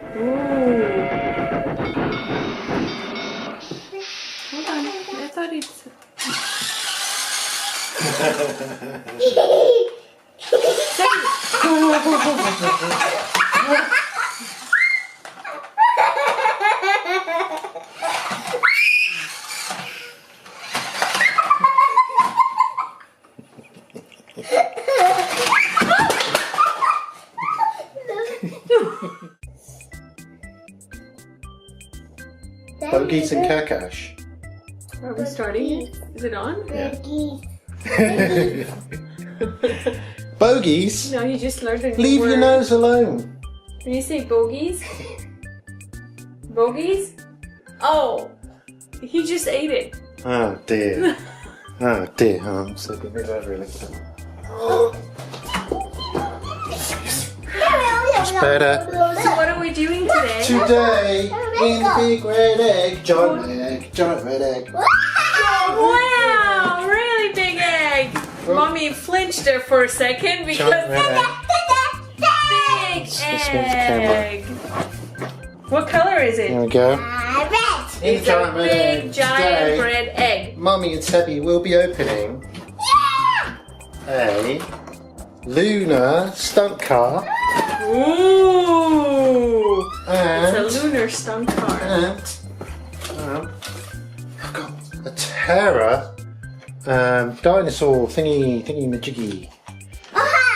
Ooh. Hold on. I thought it's... Bogies and Kakash. Are we starting? Is it on? Yeah. Bogies? No, you just learned a new Leave word. your nose alone. Can you say bogies? Bogies? Oh, he just ate it. Oh dear. Oh dear. Oh, I'm so good. Really. It's better. So what are we doing today? Today, in the big red egg, giant red egg. Wow, really big egg. Mommy flinched there for a second because Giant red egg. big Let's move the camera. egg. What color is There it? we go. It's In a giant red big egg. giant Today, red egg. Mummy and Sebby will be opening a lunar stunt car Ooh, and it's a lunar stunt car. I've got a Terra dinosaur thingy majiggy.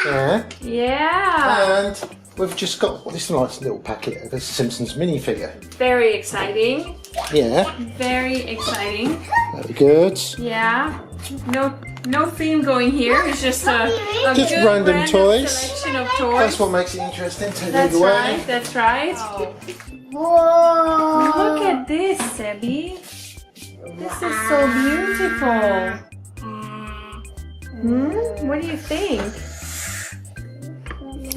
Yeah. Yeah, And we've just got this nice little packet of a Simpsons minifigure. very exciting. Yeah, Very exciting. very good. Yeah. No theme going here. It's just a Just good random toys. selection of toys. That's what makes it interesting. Take That's it away. right. That's right. Whoa! Look at this, Sebby. This is so beautiful. What do you think?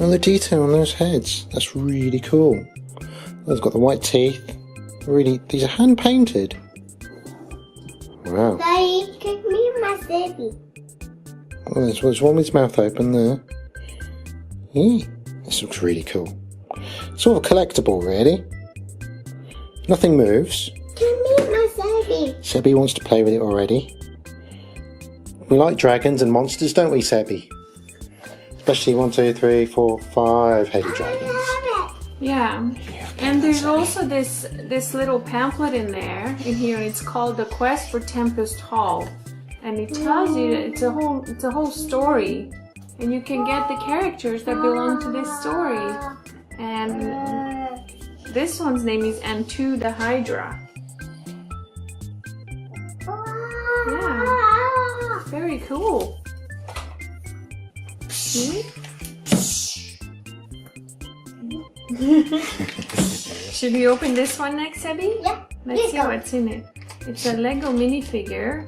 And the detail on those heads. That's really cool. They've got the white teeth. Really, these are hand painted. Wow. Daddy, give me my baby. Well, there's one with his mouth open there. Yeah, this looks really cool. Sort of a collectible, really. Nothing moves. Give me my baby. Sebby wants to play with it already. We like dragons and monsters, don't we, Sebby? Especially 1, 2, 3, 4, 5 headed dragons. Yeah. And there's also this little pamphlet in here. It's called The Quest for Tempest Hall. And it tells you that it's a whole story. And you can get the characters that belong to this story. And this one's name is Antu the Hydra. Yeah. Very cool. See? Should we open this one next, Sebby? Yeah. Let's see what's in it. It's a Lego minifigure.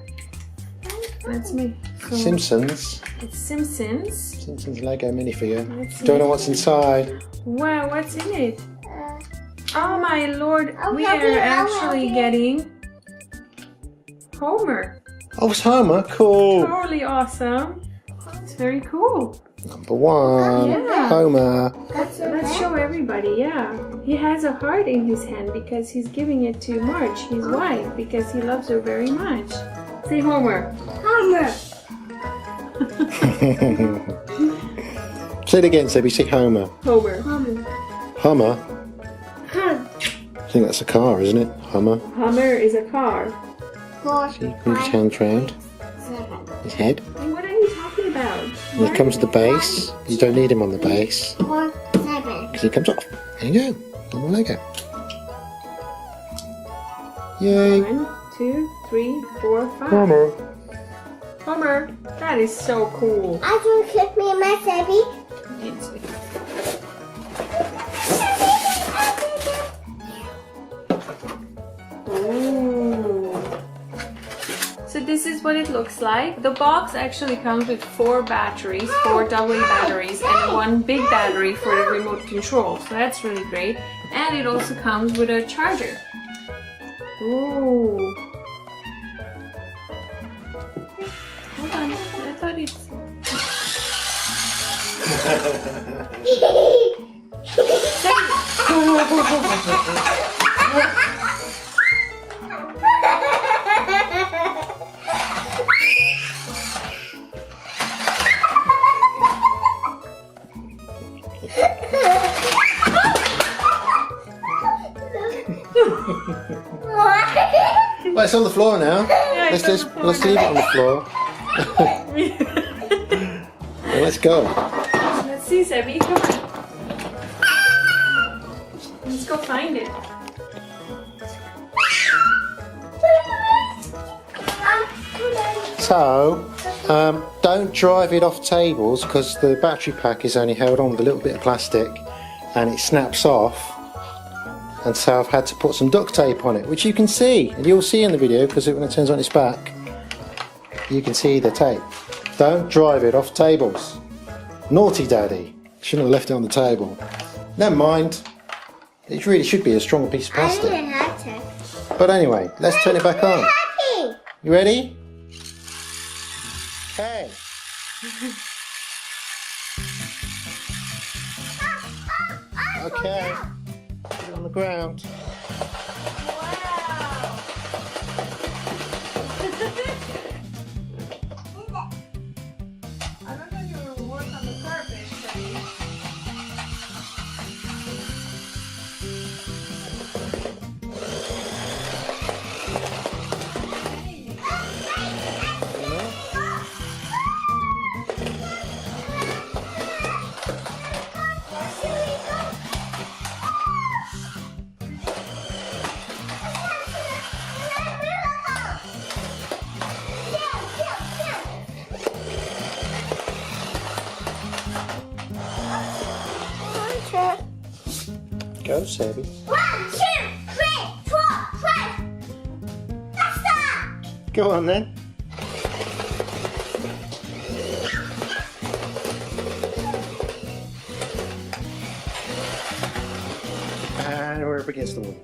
Let's make. Simpsons. It's Simpsons. Simpsons Lego minifigure. Let's see. Don't know what's inside. Wow, what's in it? Oh my lord, we help are you, I'll actually help you. getting Homer. Oh, it's Homer. Cool. Totally awesome. It's very cool. Number 1. Yeah. Homer. Let's show everybody, yeah. He has a heart in his hand because he's giving it to Marge, his wife, because he loves her very much. Say Homer. Homer. Say it again, Sebby. Say Homer. Homer. Hummer. I think that's a car, isn't it? Hummer. Hummer is a car. 4, See, move his hand round. 7. His head. Hey, what are you talking about? Here comes the base. You don't need him on the base 4, 7. because he comes off. There you go. Normal Lego. Yay. 1, 2, 3, 4, 5. Homer. Homer. That is so cool. I can give me my baby. Ooh. So this is what it looks like. The box actually comes with 4 batteries, 4 AA batteries, and 1 big battery for the remote control. So that's really great. And it also comes with a charger. Ooh. Hold on, I thought it's... Well, it's on the floor now. Yeah, Let's leave it on the floor. Well, let's go. Let's see, Sebby. Come on. Let's go find it. So, don't drive it off tables because the battery pack is only held on with a little bit of plastic and it snaps off. And so I've had to put some duct tape on it, which you can see, and you'll see in the video because when it turns on its back, you can see the tape. Don't drive it off tables. Naughty Daddy. Shouldn't have left it on the table. Never mind. It really should be a stronger piece of I plastic. didn't have to. But anyway, let's turn it back on. Happy. You ready? Okay. Okay. Put it on the ground. I don't know if you will work on the carpet, Sebby. Go, Sebby. 1, 2, 3, 4, 5. Faster! Go on then. And we're up against the wall.